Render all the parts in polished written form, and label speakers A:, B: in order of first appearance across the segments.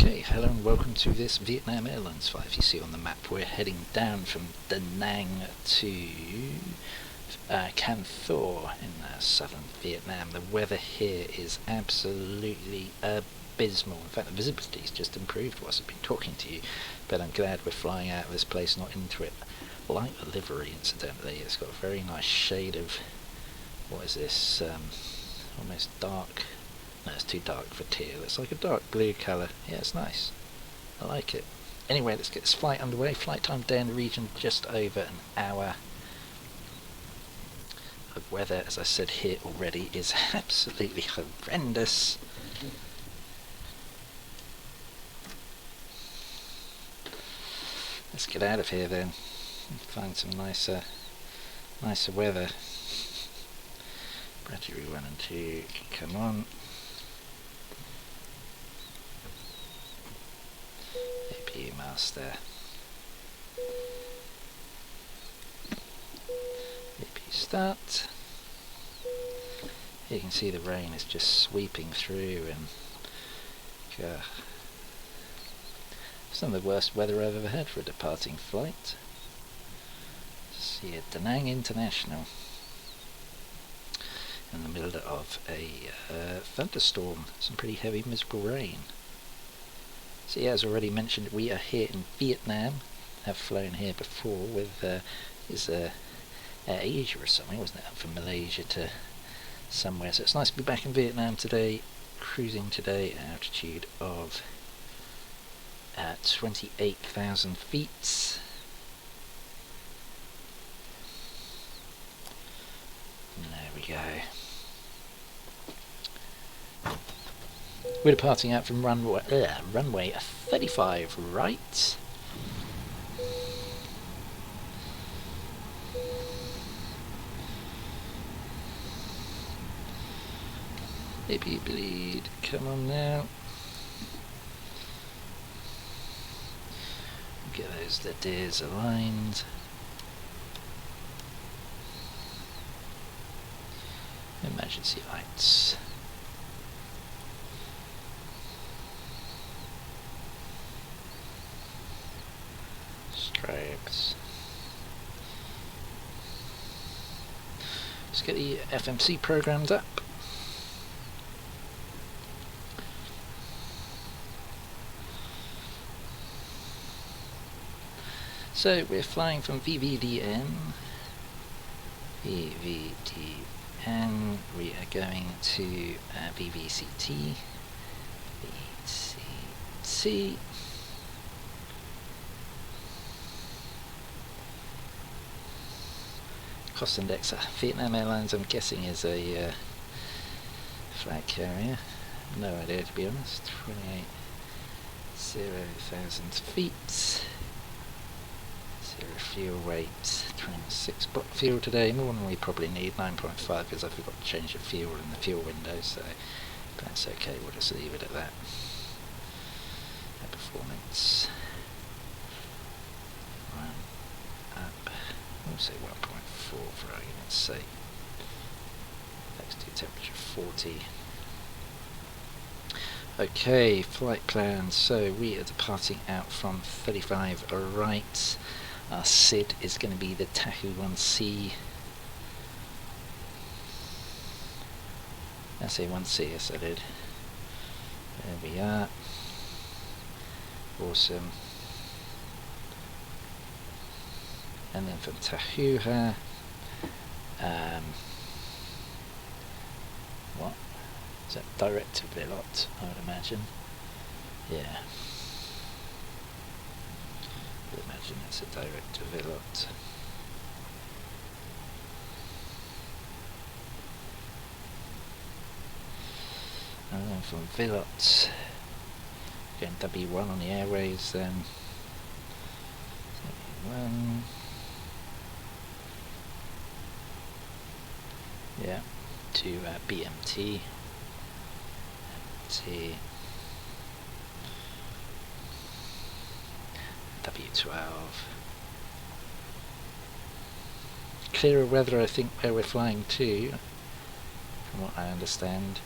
A: Okay, hello and welcome to this Vietnam Airlines flight. If you see on the map, we're heading down from Da Nang to Can Tho in southern Vietnam. The weather here is absolutely abysmal. In fact, the visibility's just improved whilst I've been talking to you, but I'm glad we're flying out of this place, not into it. Like the livery, incidentally, it's got a very nice shade of, what is this, almost dark. No, it's too dark for teal. It's like a dark blue colour. Yeah, it's nice. I like it. Anyway, let's get this flight underway. Flight time down the region just over an hour. The weather, as I said here already, is absolutely horrendous. Let's get out of here then and find some nicer weather. Battery 1 and 2, come on. APU master. APU start. You can see the rain is just sweeping through, and some of the worst weather I've ever had for a departing flight. See at Da Nang International in the middle of a thunderstorm, some pretty heavy miserable rain. So yeah, as already mentioned, we are here in Vietnam. Have flown here before with Air Asia or something, wasn't it? Up from Malaysia to somewhere. So it's nice to be back in Vietnam today. Cruising today at an altitude of 28,000 feet. And there we go. We're departing out from runway 35 right. APU bleed, come on now. Get those leaders aligned. Emergency lights. Stripes. Let's get the FMC programmed up. So we're flying from VVDN. VVDN. We are going to VVCT. VCT. Cost index. Vietnam Airlines, I'm guessing, is a flag carrier. No idea, to be honest. 28,000 feet. Zero fuel weight. 26 block fuel today. More than we probably need. 9.5 because I forgot to change the fuel in the fuel window. So that's okay. We'll just leave it at that. Performance. We'll say 1.4 for argument's sake. X2 temperature 40. Okay, flight plan. So we are departing out from 35 right. Our SID is going to be the Tahu 1C. I say 1C, yes I did. There we are. Awesome. And then from Tahuha, what? Is that direct to Vilot, I would imagine? Yeah. I would imagine it's a direct to Vilot. And then from Vilot, going W1 on the airways then. W1. Yeah, to BMT. T. W12. Clearer weather, I think, where we're flying to, from what I understand.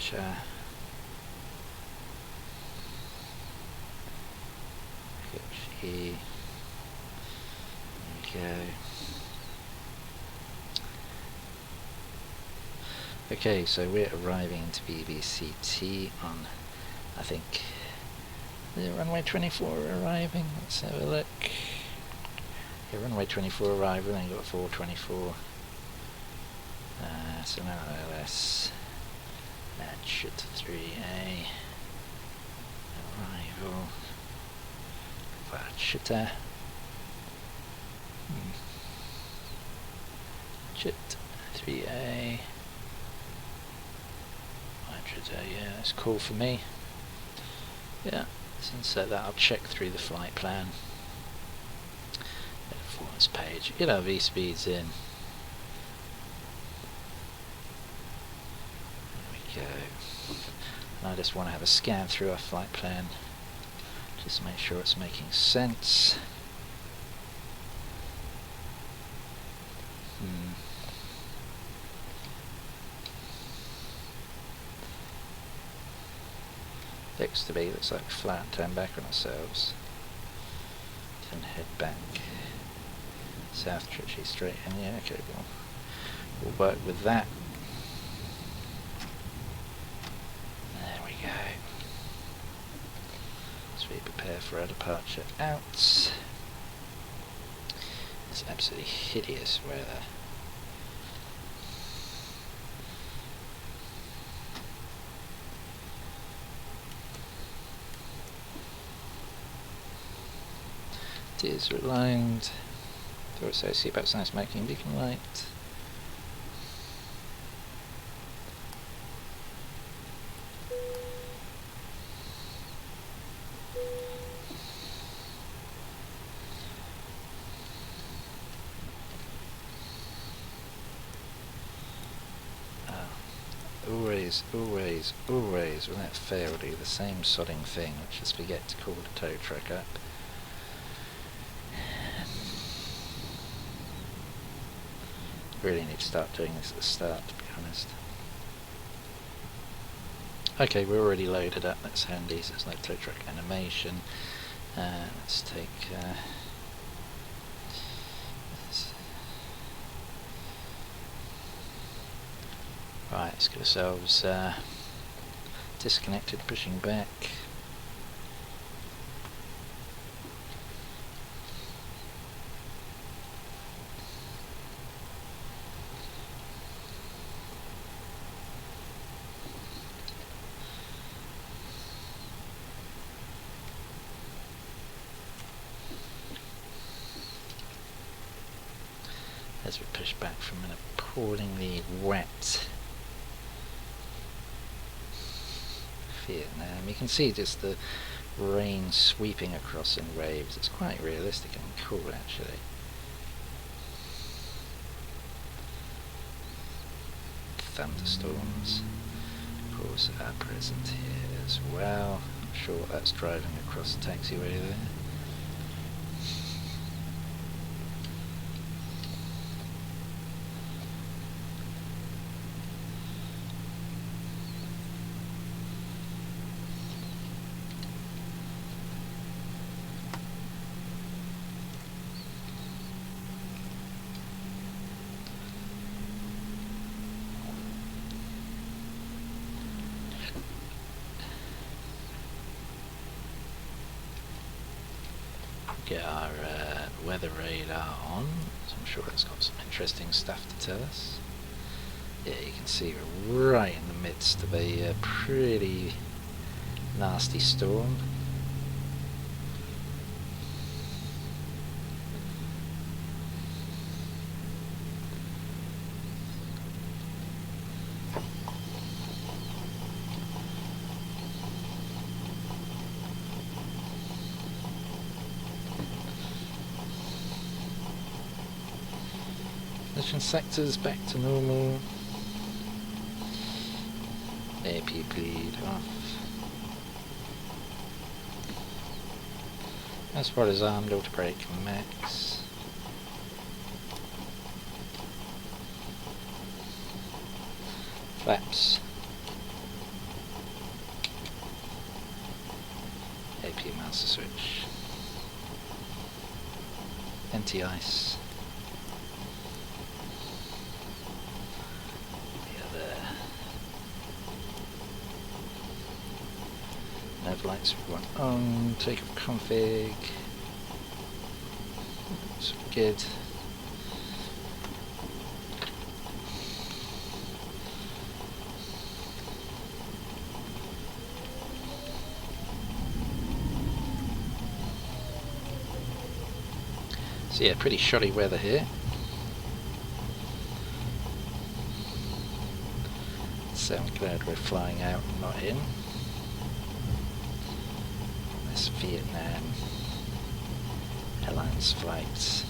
A: departure. There we go. Okay, so we're arriving into BBCT on, I think, the runway 24 arriving. Let's have a look. Yeah, runway 24 arrived, we only got 424. So now LS SATA-III arrival. SATA-III. Yeah, that's cool for me. Yeah, let's insert that. I'll check through the flight plan. The performance page. Get our V-speeds in. There we go. And I just want to have a scan through our flight plan. Just make sure it's making sense. Looks to be, looks like flat, turn back on ourselves. Then head back. South Trichy straight in, yeah, okay, we'll work with that. There we go. As we prepare for our departure out. It's absolutely hideous weather. Is aligned. Door associate about nice making beacon light. Always, without fail, do the same sodding thing, which is forget to call the tow truck up. Really need to start doing this at the start, to be honest. Okay, we're already loaded up, that's handy, so there's no tow truck animation. Let's take right, let's get ourselves disconnected, pushing back. As we push back from an appallingly wet Vietnam. You can see just the rain sweeping across in waves. It's quite realistic and cool, actually. Thunderstorms, of course, are present here as well. I'm sure what that's driving across the taxiway there. Get our weather radar on, so I'm sure it's got some interesting stuff to tell us. Yeah, you can see we're right in the midst of a pretty nasty storm. Sectors back to normal. AP bleed off. As far as armed, auto brake max. Flaps master switch. Empty ice. Yeah, there. Nav lights we want on. Take off config. That's good. So yeah, pretty shoddy weather here. So I'm glad we're flying out and not in. This Vietnam Airlines flights.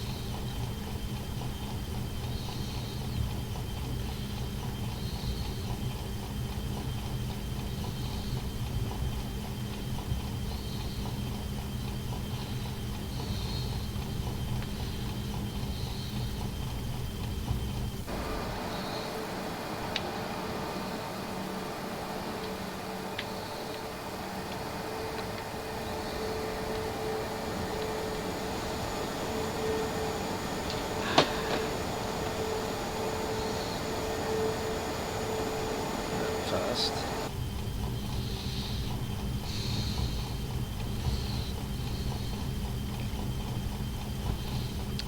A: Fast.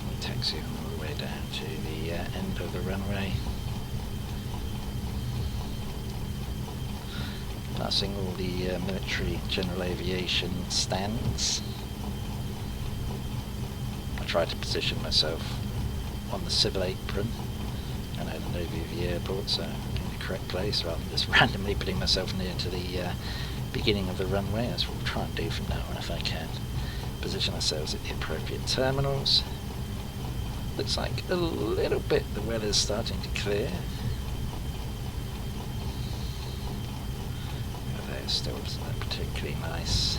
A: We taxi all the way down to the end of the runway. Passing all the military general aviation stands. I try to position myself on the civil apron and at an EVGA airport, so correct place rather than just randomly putting myself near to the beginning of the runway. That's what we'll try and do from now on if I can. Position ourselves at the appropriate terminals. Looks like a little bit the weather's starting to clear. Although still isn't particularly nice.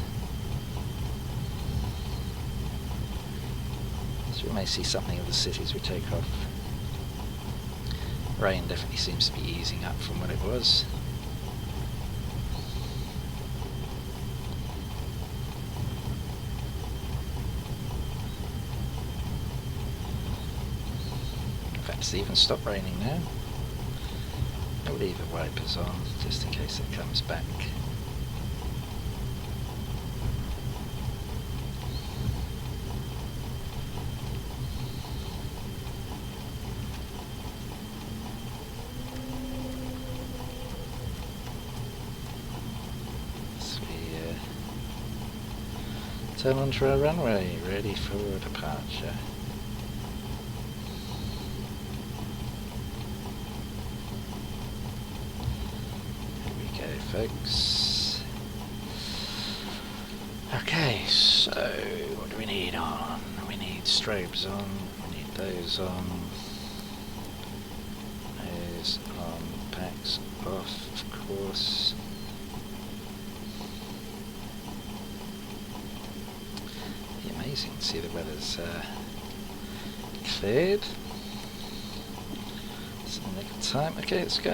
A: So we may see something of the city as we take off. Rain definitely seems to be easing up from what it was. In fact, it's even stopped raining now. I'll leave the wipers on just in case it comes back. Turn onto our runway, ready for departure. Here we go, folks. Okay, so what do we need on? We need strobes on, we need those on, those on, packs off, of course. Amazing to see the weather's cleared. It's in the nick of time. Okay, let's go.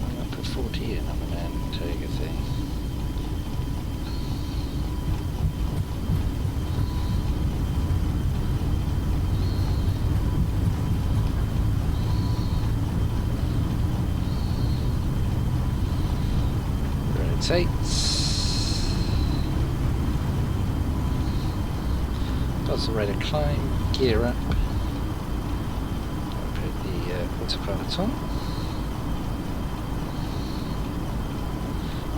A: I'm going to put 40 in on the Mantoga thing. Does the rate of climb, gear up, I'll put the autopilot on.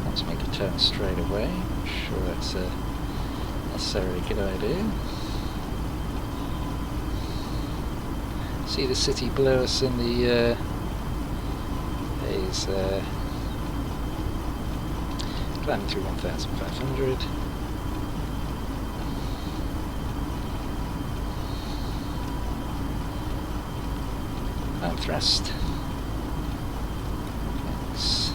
A: Wants me to turn straight away, I'm sure that's a necessarily good idea. See the city below us in the haze there. Climbing through 1,500. Climb thrust. Thanks.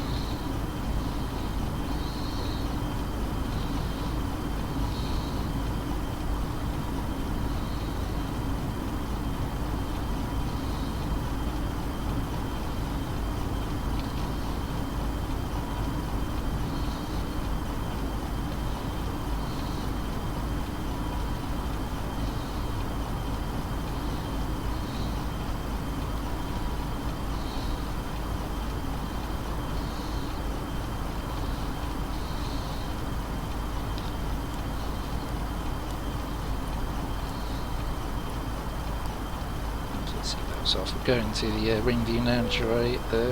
A: So if we're going to the ring view now, enjoy the...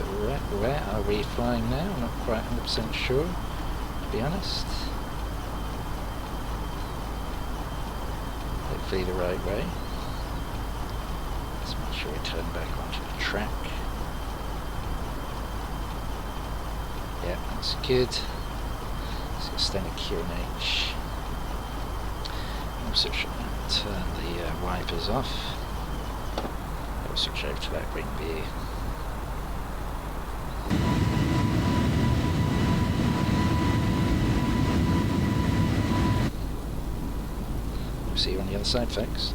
A: Where are we flying now? I'm not quite 100% sure, to be honest. Hopefully the right way. Let's make sure we turn back onto the track. Yeah, that's good. Let's get standard QNH. Also should turn the wipers off. I'll switch over to that ring view. We'll see you on the other side, folks.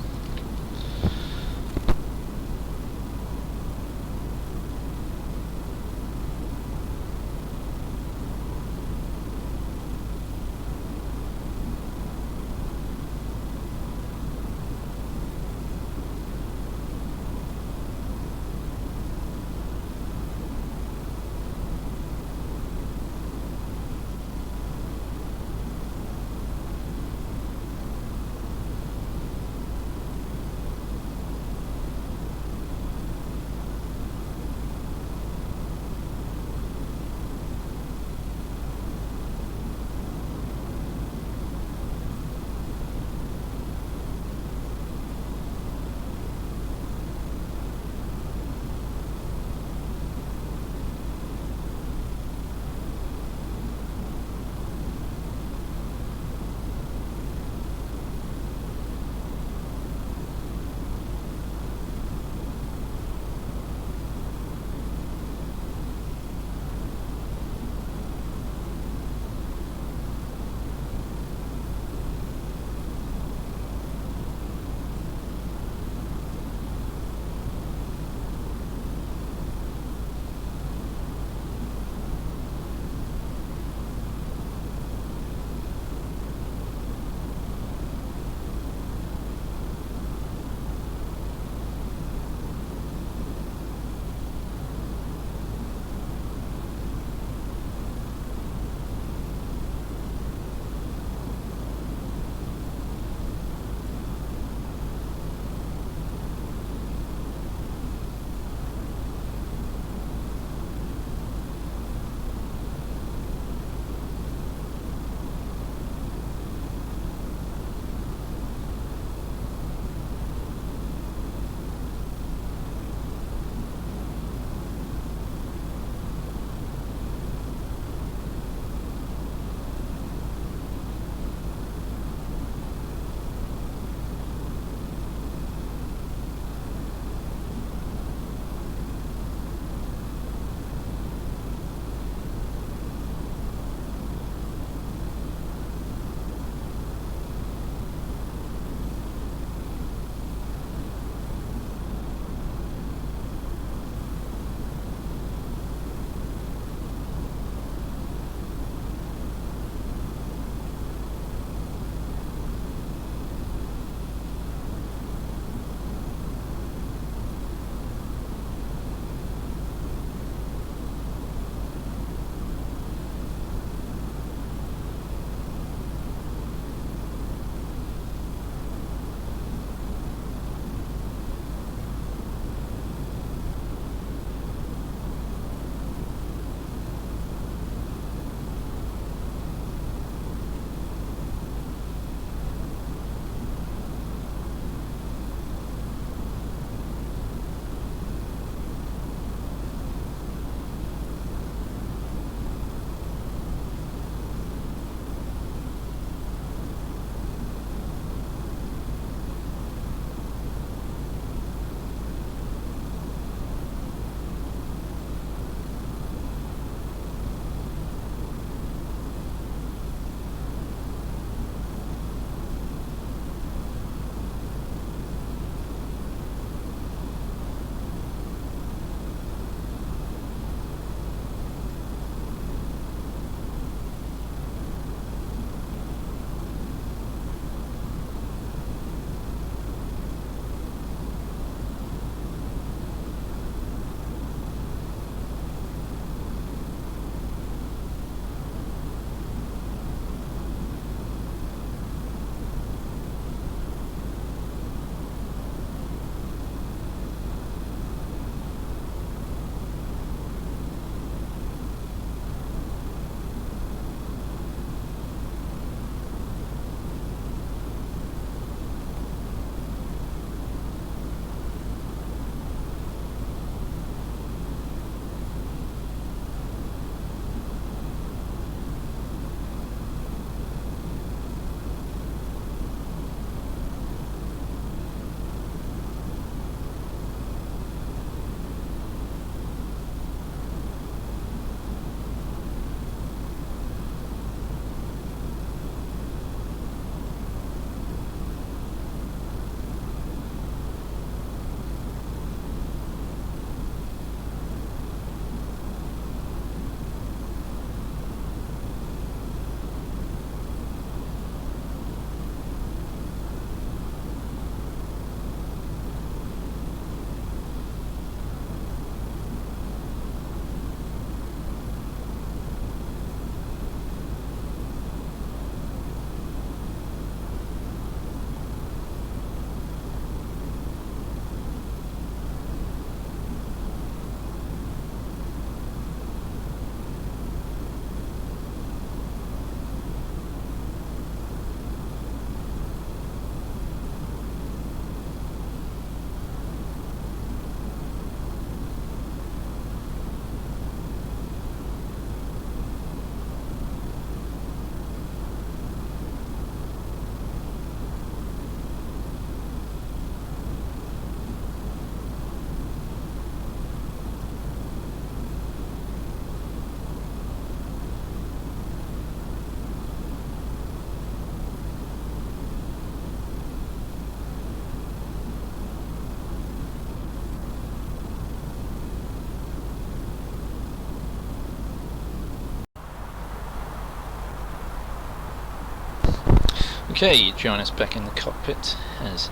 A: Okay, join us back in the cockpit as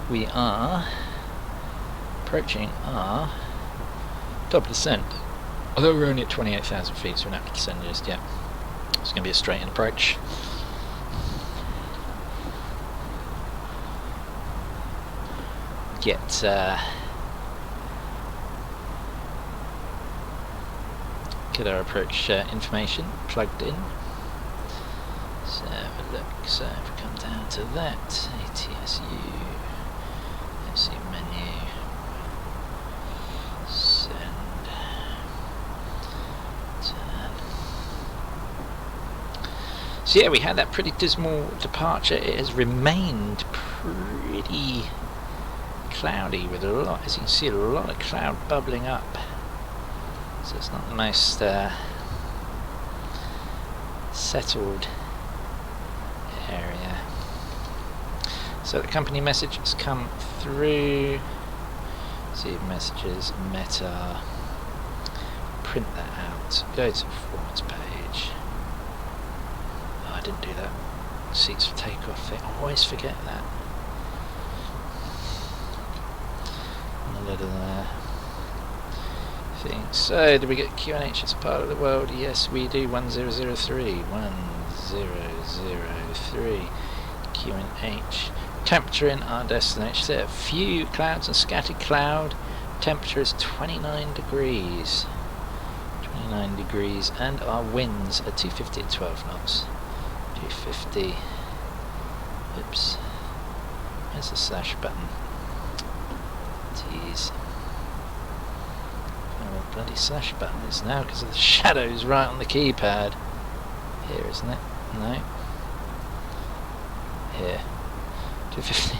A: we are approaching our double descent. Although we're only at 28,000 feet, so we're not going to descend just yet. It's going to be a straight-in approach. Get our approach information plugged in. So have a look. So if we come down to that, ATSU, MC menu, send, turn. So yeah, we had that pretty dismal departure. It has remained pretty cloudy with a lot, as you can see, a lot of cloud bubbling up. So it's not the most settled area. So the company message has come through. See messages, Meta. Print that out. Go to the performance page. Oh, I didn't do that. Seats for takeoff thing. I always forget that. And a little thing. So, do we get QNH as part of the world? Yes, we do. 1003. 1003. QNH. Temperature in our destination. So, a few clouds and scattered cloud. Temperature is 29 degrees. 29 degrees. And our winds are 250 at 12 knots. 250. Oops. Where's the slash button? Tease. Oh, bloody slash button is now because of the shadows right on the keypad. Here, isn't it? No. Here. 250.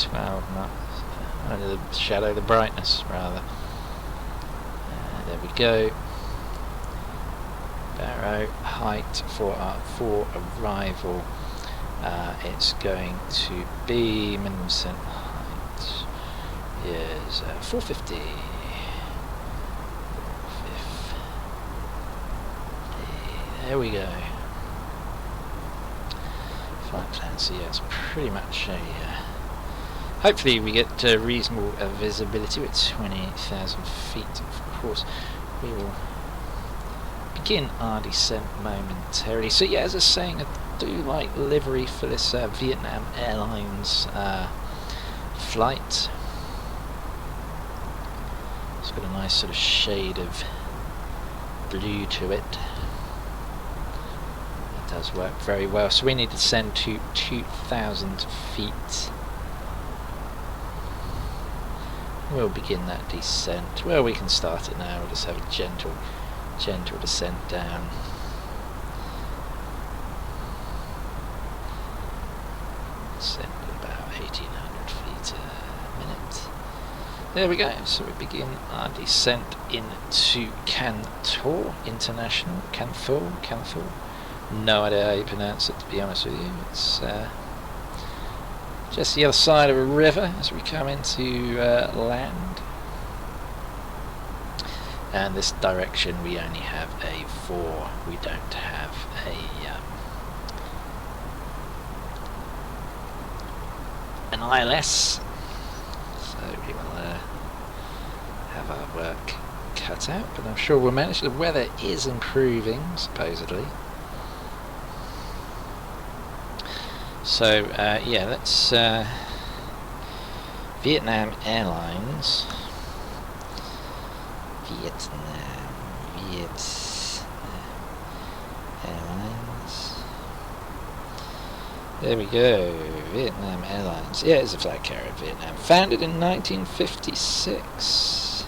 A: 12 knots. Only the shadow, the brightness, rather. There we go. Barrow height for our arrival. It's going to be minimum descent height is 450. 450. There we go. Flight plan. So yeah, it's pretty much a. Hopefully we get reasonable visibility with 20,000 feet. Of course, we will begin our descent momentarily. So yeah, as I was saying, I do like livery for this Vietnam Airlines flight. It's got a nice sort of shade of blue to it. It does work very well. So we need to descend to 2,000 feet. We'll begin that descent. Well, we can start it now. We'll just have a gentle descent down. Descend at about 1,800 feet a minute. There we go. So we begin our descent into Can Tho International. Can Tho. No idea how you pronounce it, to be honest with you. It's just the other side of a river as we come into land. And this direction we only have a 4. We don't have an ILS. So we will have our work cut out, but I'm sure we'll manage. The weather is improving, supposedly. So yeah, that's Vietnam Airlines. Vietnam Airlines. There we go. Vietnam Airlines. Yeah, it's a flag carrier of Vietnam. Founded in 1956.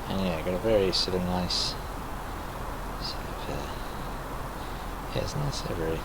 A: And yeah, got a very sort of nice sort of, yeah, it's nice livery.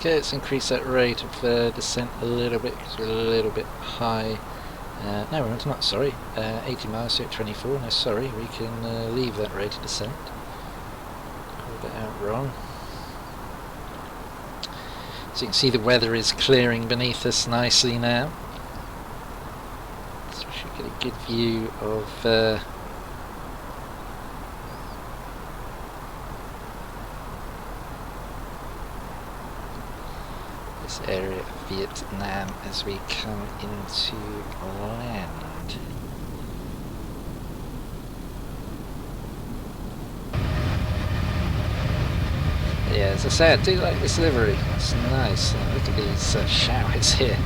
A: Okay, let's increase that rate of descent a little bit because we're a little bit high. No, it's not, sorry. 80 miles at 24. No, sorry, we can leave that rate of descent. Called it out wrong. So you can see the weather is clearing beneath us nicely now. So we should get a good view of this area of Vietnam as we come into land. Yeah, as I say, I do like this livery. It's nice. Look at these showers here.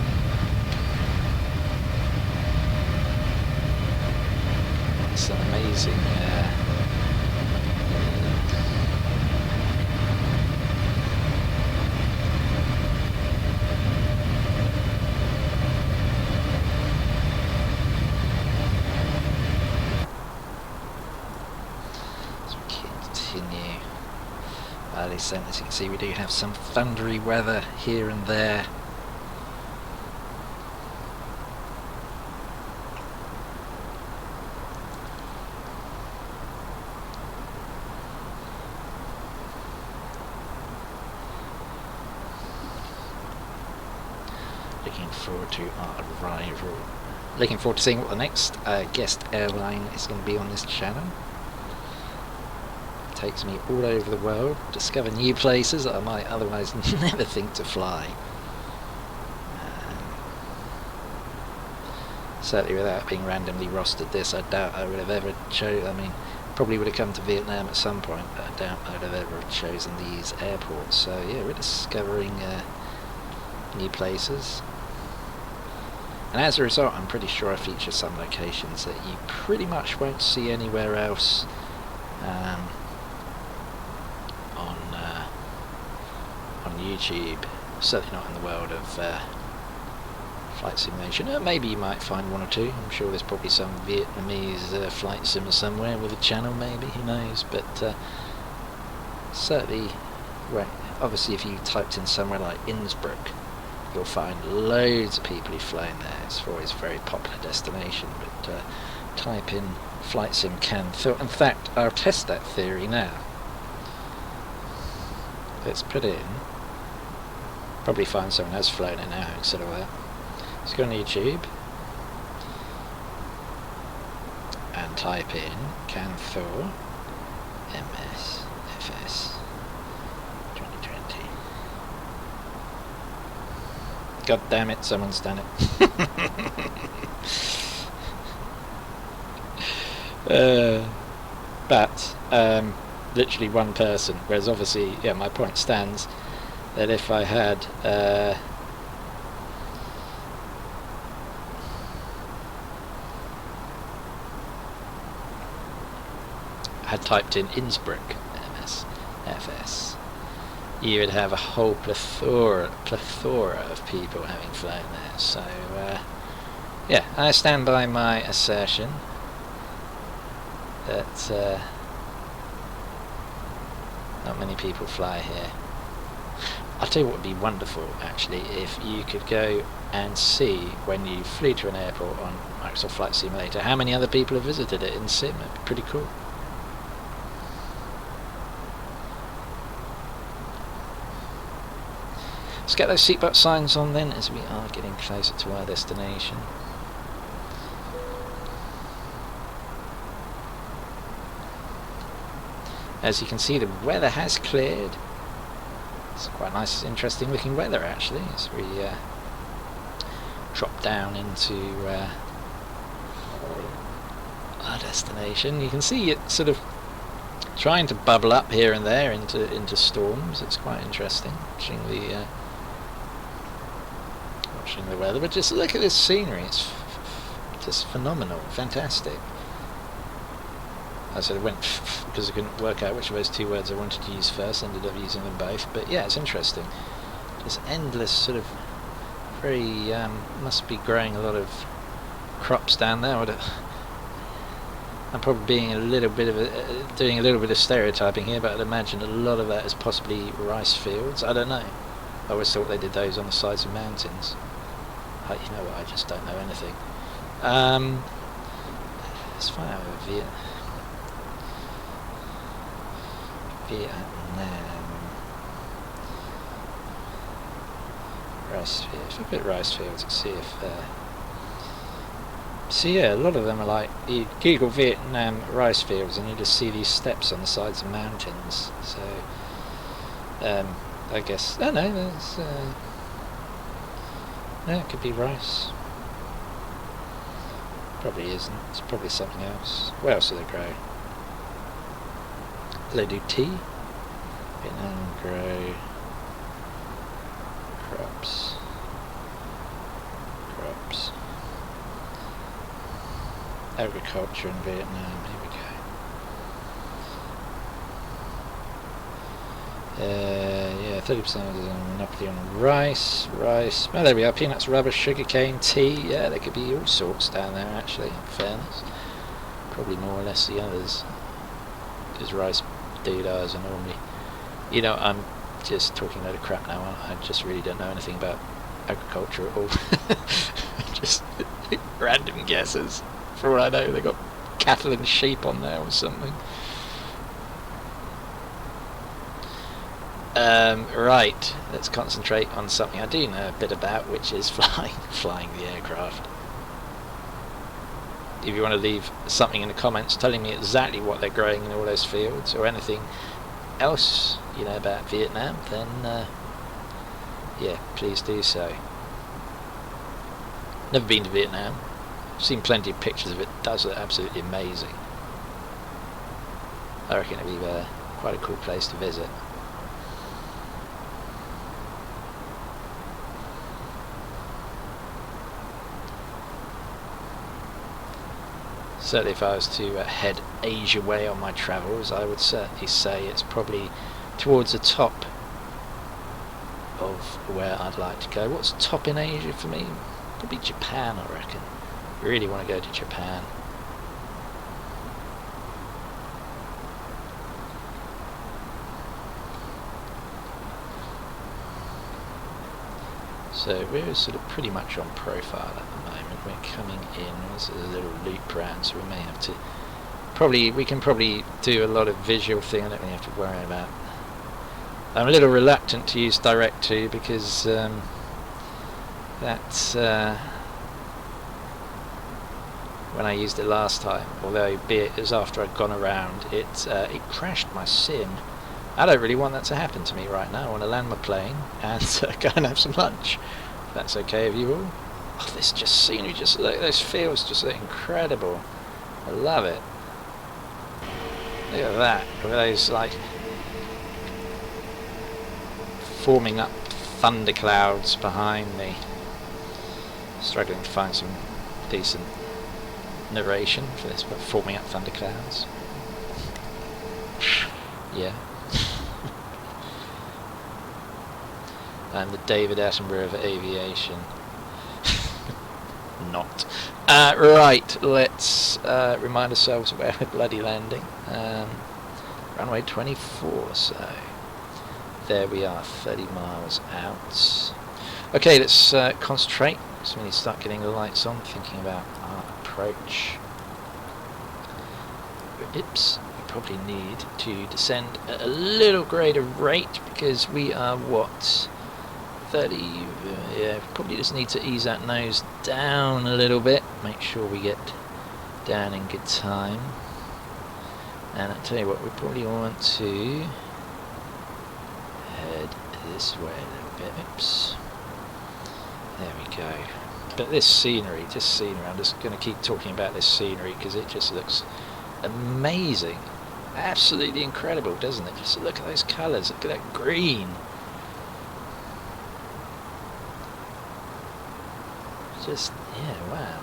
A: It's an amazing as you can see, we do have some thundery weather here and there. Looking forward to our arrival. Looking forward to seeing what the next guest airline is going to be on this channel. Takes me all over the world, discover new places that I might otherwise never think to fly. Certainly without being randomly rostered this, I doubt I would have ever chosen, I mean, probably would have come to Vietnam at some point, but I doubt I would have ever chosen these airports. So yeah, we're discovering new places. And as a result, I'm pretty sure I feature some locations that you pretty much won't see anywhere else. On YouTube, certainly not in the world of flight simulation. Maybe you might find one or two. I'm sure there's probably some Vietnamese flight simmer somewhere with a channel, maybe, who knows, but certainly, right, obviously if you typed in somewhere like Innsbruck, you'll find loads of people who've flown there. It's always a very popular destination, but type in flight sim Can Tho. In fact, I'll test that theory now. Let's put in, probably find someone has flown it now instead of that. Let's go on YouTube and type in Can Tho MSFS 2020. God damn it, someone's done it. But literally one person, whereas obviously, yeah, my point stands that if I had typed in Innsbruck MSFS, you would have a whole plethora of people having flown there. So yeah, I stand by my assertion that not many people fly here. I'll tell you what would be wonderful, actually, if you could go and see when you flew to an airport on Microsoft Flight Simulator how many other people have visited it in sim. It'd be pretty cool. Let's get those seatbelt signs on then, as we are getting closer to our destination. As you can see, the weather has cleared. It's quite nice, interesting looking weather actually, as we drop down into our destination. You can see it sort of trying to bubble up here and there into storms. It's quite interesting watching the weather. But just look at this scenery; it's just phenomenal, fantastic. I said I went because I couldn't work out which of those two words I wanted to use first. Ended up using them both, but yeah, it's interesting. Just endless sort of very must be growing a lot of crops down there. I'm probably being a little bit of doing a little bit of stereotyping here, but I'd imagine a lot of that is possibly rice fields. I don't know. I always thought they did those on the sides of mountains. You know what, I just don't know anything. Let's find out with Vietnam. Rice fields. If I put rice fields and see if... so yeah, a lot of them are like, you Google Vietnam rice fields and you just see these steps on the sides of mountains. So, I guess, I don't know, there's, no, it could be rice. Probably isn't, it's probably something else. What else do they grow? Do they do tea? Vietnam grow crops. Agriculture in Vietnam, here we go. Yeah, 30% of the monopoly on rice. Oh, there we are, peanuts, rubber, sugarcane, tea. Yeah, there could be all sorts down there actually, in fairness. Probably more or less the others. Because rice dealers are normally... You know, I'm just talking a load of crap now. I just really don't know anything about agriculture at all. Just random guesses. For all I know, they got cattle and sheep on there or something. Right, let's concentrate on something I do know a bit about, which is flying the aircraft. If you want to leave something in the comments telling me exactly what they're growing in all those fields, or anything else you know about Vietnam, then yeah, please do so. Never been to Vietnam. I've seen plenty of pictures of it. It does look absolutely amazing. I reckon it'd be quite a cool place to visit. Certainly if I was to head Asia way on my travels, I would certainly say it's probably towards the top of where I'd like to go. What's top in Asia for me? Probably Japan, I reckon. Really want to go to Japan. So we're sort of pretty much on profile at the moment. We're coming in, this is a little loop round, so we may have to we can probably do a lot of visual thing. I don't really have to worry about. I'm a little reluctant to use Direct 2 because that's when I used it last time, although be it as after I'd gone around, it crashed my sim. I don't really want that to happen to me right now. I want to land my plane and go and have some lunch. If that's okay with you all. Oh, this just scenery, just look, those fields just look incredible. I love it. Look at that, with those like forming up thunderclouds behind me. Struggling to find some decent narration for this, but forming up thunderclouds. Yeah. I'm the David Attenborough of aviation. Not. Right, let's remind ourselves where we're bloody landing. Runway 24, so there we are, 30 miles out. Okay, let's concentrate, because we need to start getting the lights on, thinking about our approach. Oops, we probably need to descend at a little greater rate, because we are, what, 30, yeah, probably just need to ease that nose down a little bit, make sure we get down in good time. And I'll tell you what, we probably want to head this way a little bit. Oops. There we go. But this scenery, I'm just going to keep talking about this scenery because it just looks amazing. Absolutely incredible, doesn't it? Just look at those colours, look at that green. Just, yeah, wow.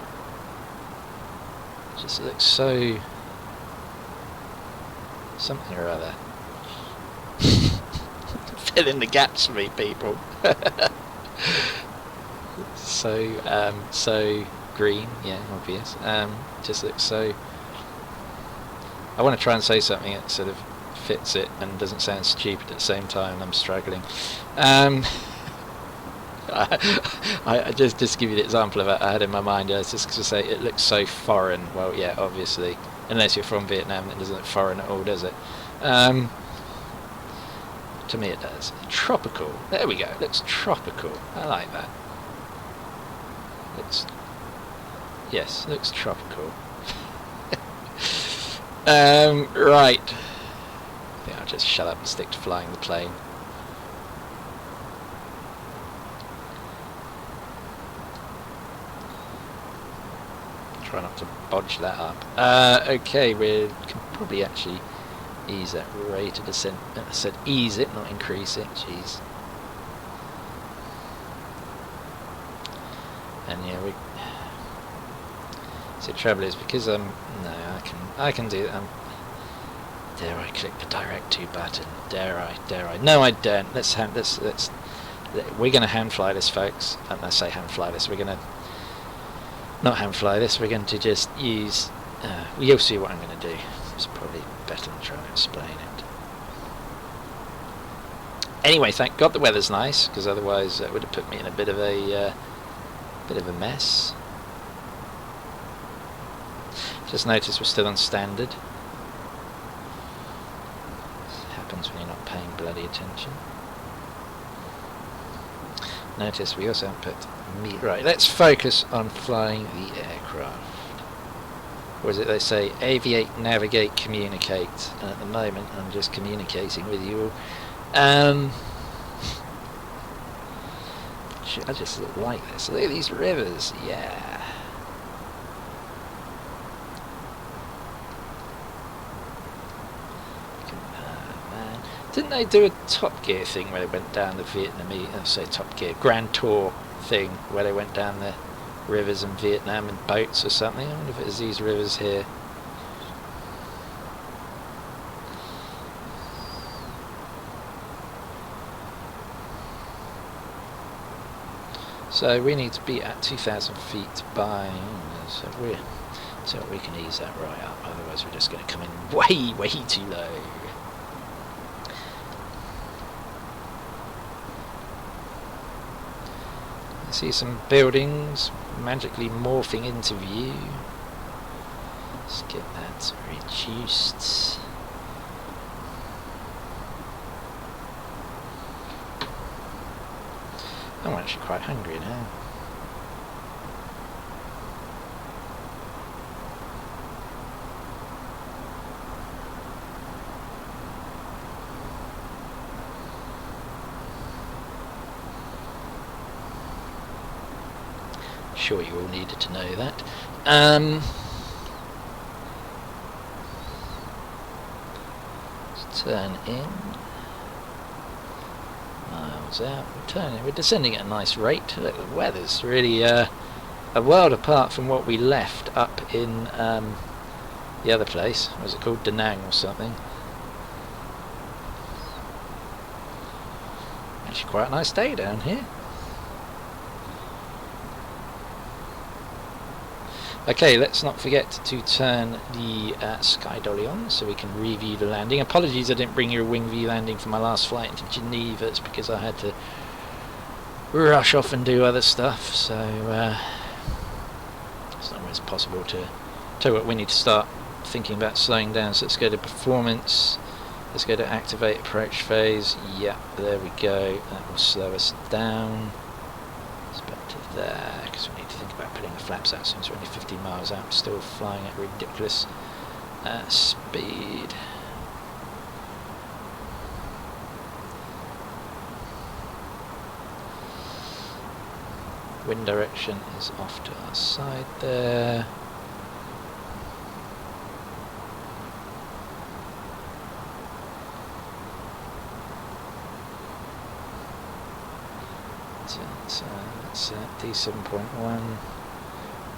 A: Just looks so... something or other. Fill in the gaps for me, people. So green, yeah, obvious. Just looks so... I want to try and say something that sort of fits it and doesn't sound stupid at the same time, and I'm struggling. I just to give you the example of it I had in my mind. I was just going to say it looks so foreign. Well, yeah, obviously, unless you're from Vietnam, it doesn't look foreign at all, does it? To me, it does. Tropical. There we go. It looks tropical. I like that. Yes, looks tropical. Right. I think I'll just shut up and stick to flying the plane. Try not to bodge that up. Okay, we can probably actually ease that rate of descent. I said ease it, not increase it. Jeez. And yeah, so the trouble is because no, I can do that. Dare I click the direct to button? Dare I? No, I don't. We're going to hand fly this, folks. And I say hand fly this. We're going to not hand fly this. We're going to just use. You'll see what I'm going to do. It's probably better than trying to explain it. Anyway, thank God the weather's nice, because otherwise it would have put me in a bit of a mess. Just notice we're still on standard. Happens when you're not paying bloody attention. Notice we also haven't put me right. Let's focus on flying the aircraft. Or is it they say aviate, navigate, communicate? And at the moment I'm just communicating with you. I just like this. Look at these rivers. Yeah. Didn't they do a Top Gear thing where they went down the Vietnamese, Top Gear, Grand Tour thing, where they went down the rivers in Vietnam in boats or something? I wonder if it was these rivers here. So we need to be at 2,000 feet by, so we can ease that right up, otherwise we're just going to come in way too low. I see some buildings magically morphing into view. Let's get that reduced. I'm actually quite hungry now. Sure you all needed to know that. Let's turn in. Miles out. We're descending at a nice rate. Look, the weather's really a world apart from what we left up in the other place. What was it called? Da Nang or something. Actually quite a nice day down here. Okay, let's not forget to turn the sky dolly on so we can review the landing. Apologies I didn't bring you a wing view landing for my last flight into Geneva. It's because I had to rush off and do other stuff, so it's not always possible to tell you what. We need to start thinking about slowing down, so let's go to performance. Let's go to activate approach phase. Yeah, there we go. That will slow us down. It's back to there, because we need to think about putting the flaps out since we're only 15 miles out, still flying at ridiculous speed. Wind direction is off to our side there. That's D7.1.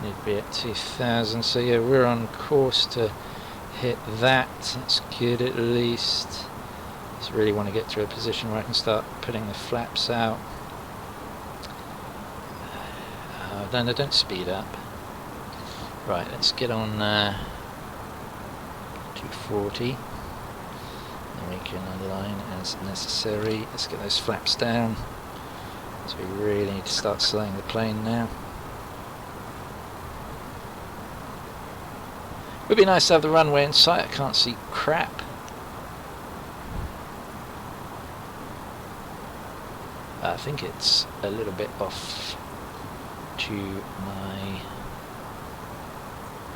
A: Need to be at 2,000. So yeah, we're on course to hit that. That's good at least. Just really want to get to a position where I can start putting the flaps out. No, don't speed up. Right, let's get on 240. And we can align as necessary. Let's get those flaps down. So we really need to start slowing the plane now. Would be nice to have the runway in sight. I can't see crap. I think it's a little bit off to my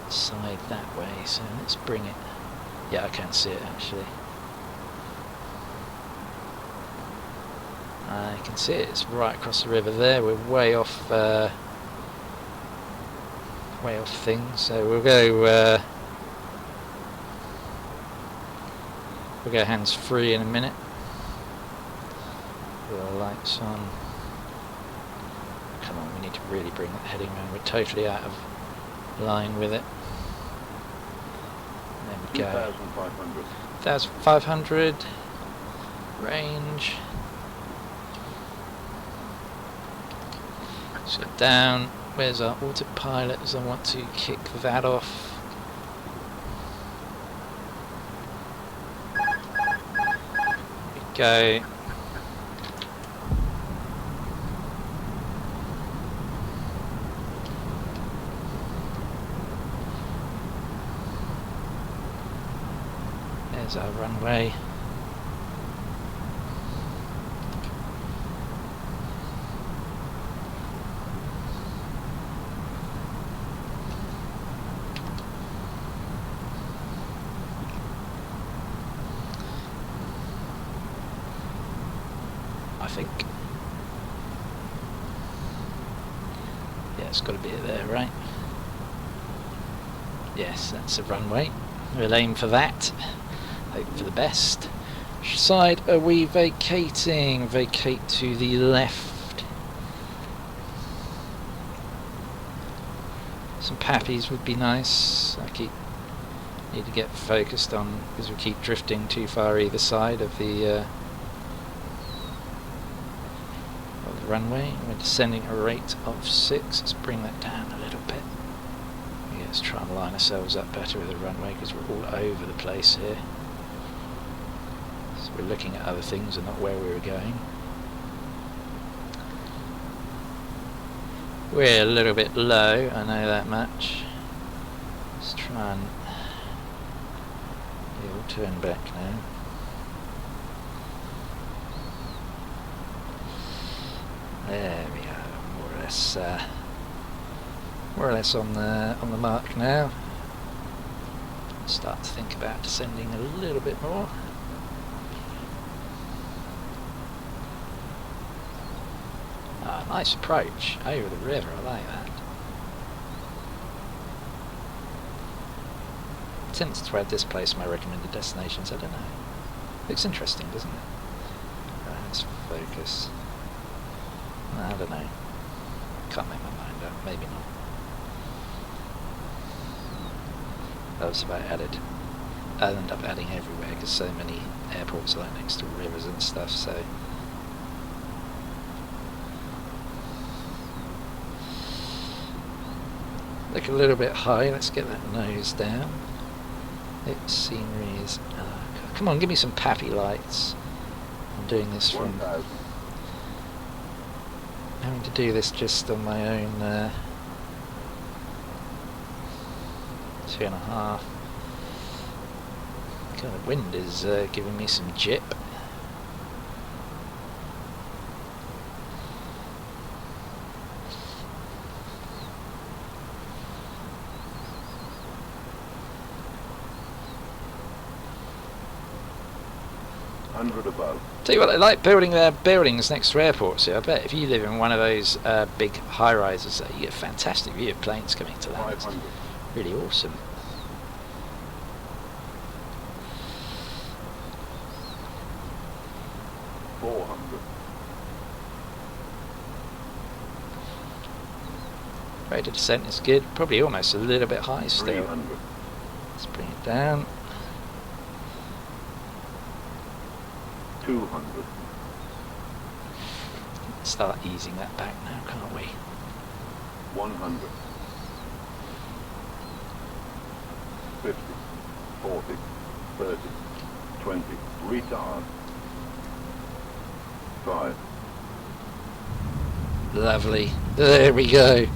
A: side that way, so let's bring it. Yeah, I can see it actually. I can see it, it's right across the river there. We're way off things, so we'll go hands free in a minute. With the lights on. Come on, we need to really bring that heading around. We're totally out of line with it. There we go.
B: 2,500.
A: 1,500 range. So down. Where's our autopilot? As I want to kick that off. There we go. There's our runway. I think. Yeah, it's got to be there, right? Yes, that's a runway. We'll aim for that. Hope for the best. Which side are we vacating? Vacate to the left. Some pappies would be nice. Need to get focused on, because we keep drifting too far either side of the runway. We're descending at a rate of 6. Let's bring that down a little bit. Yeah, let's try and line ourselves up better with the runway, because we're all over the place here. So we're looking at other things and not where we were going. We're a little bit low, I know that much. Let's try and... yeah, we'll turn back now. There we are, more or less on the mark now. Start to think about descending a little bit more. Ah, nice approach over the river. I like that. Tends to add this place to my recommended destinations. I don't know. Looks interesting, doesn't it? Right, let's focus. I don't know. Can't make my mind up. Maybe not. That was about added. I'll end up adding everywhere because so many airports are like next to rivers and stuff. So look a little bit high. Let's get that nose down. Its scenery is. Come on, give me some pappy lights. I'm doing this from. Having to do this just on my own 2.5. God, the wind is giving me some jip.
B: Above.
A: Tell you what, I like building their buildings next to airports here. I bet if you live in one of those big high-rises, you get a fantastic view of planes coming to land. 500. Really awesome. Rate of descent is good. Probably almost a little bit high still.
B: 300.
A: Let's bring it down.
B: 200.
A: Start easing that back now, can't we?
B: 100. 50. 40. 30. 20. Retard. 5.
A: Lovely. There we go.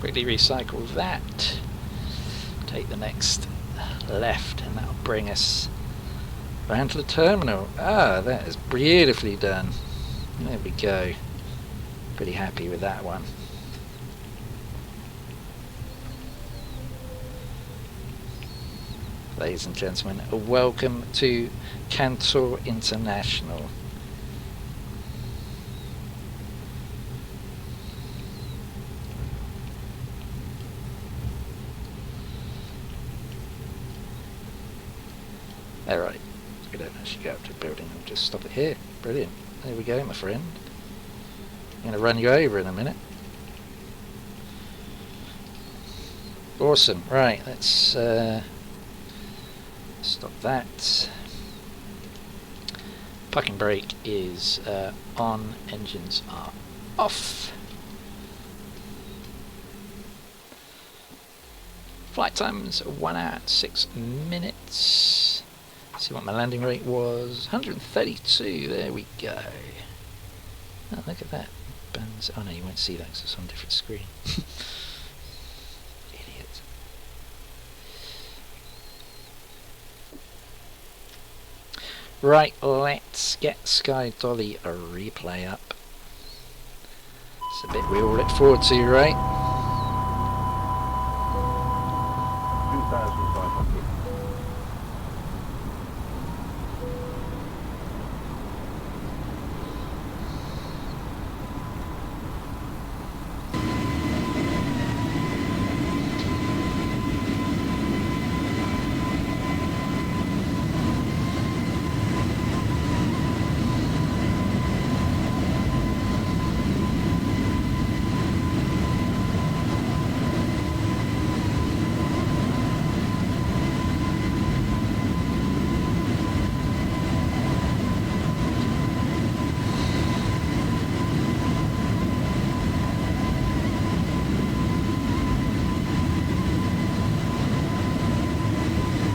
A: Quickly recycle that. Take the next left, and that'll bring us round to the terminal. Ah, that is beautifully done. There we go. Pretty happy with that one. Ladies and gentlemen, welcome to Can Tho International. Alright, we don't actually go up to the building, we'll just stop it here. Brilliant. There we go, my friend. I'm going to run you over in a minute. Awesome. Right, let's stop that. Parking brake is on, engines are off. Flight time's 1 hour and 6 minutes. See what my landing rate was. 132, there we go. Oh, look at that. Bands. Oh no, you won't see that because it's on a different screen. Idiot. Right, let's get Sky Dolly a replay up. It's a bit we all look forward to, right?
B: 2,500.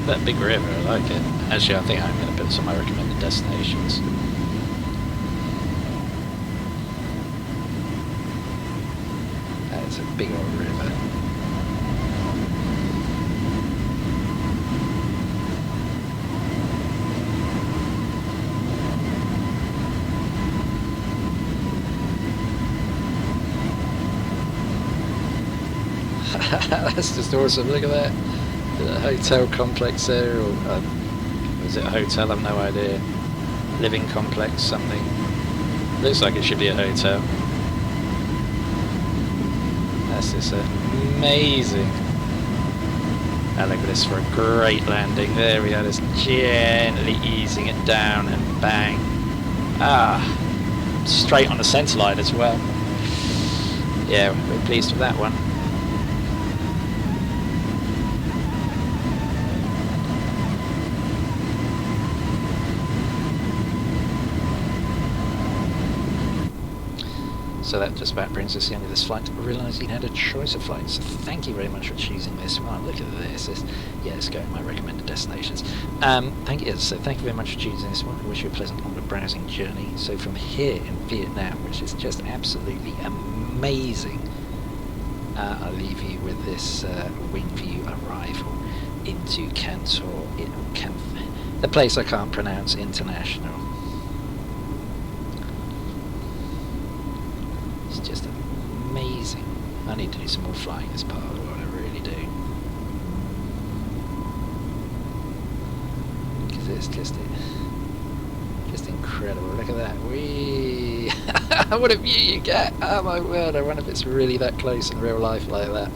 A: That big river, I like it. Actually, I think I'm going to put some of my recommended destinations. That is a big old river. That's just awesome, look at that. The hotel complex there, or was it a hotel? I've no idea. Living complex, something. Looks like it should be a hotel. That's just amazing. Now look at this for a great landing. There we are, just gently easing it down and bang. Ah, straight on the centre line as well. Yeah, we're pleased with that one. So that just about brings us to the end of this flight. I realised you had a choice of flights, so thank you very much for choosing this one. Look at this. Yeah, let's go to my recommended destinations. Thank you very much for choosing this one. I wish you a pleasant onward browsing journey. So from here in Vietnam, which is just absolutely amazing, I'll leave you with this wing view arrival into Can Tho, the place I can't pronounce, International. Just amazing. I need to do some more flying as part of what I really do, because it's just incredible. Look at that. Whee! What a view you get! Oh my word! I wonder if it's really that close in real life like that.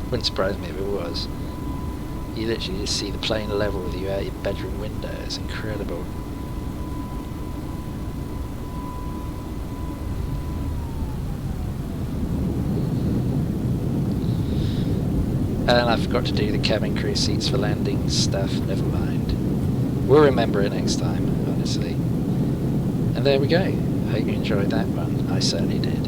A: Wouldn't surprise me if it was. You literally just see the plane level with you out your bedroom window. It's incredible. And I forgot to do the cabin crew seats for landing stuff. Never mind. We'll remember it next time, honestly. And there we go. Hope you enjoyed that one. I certainly did.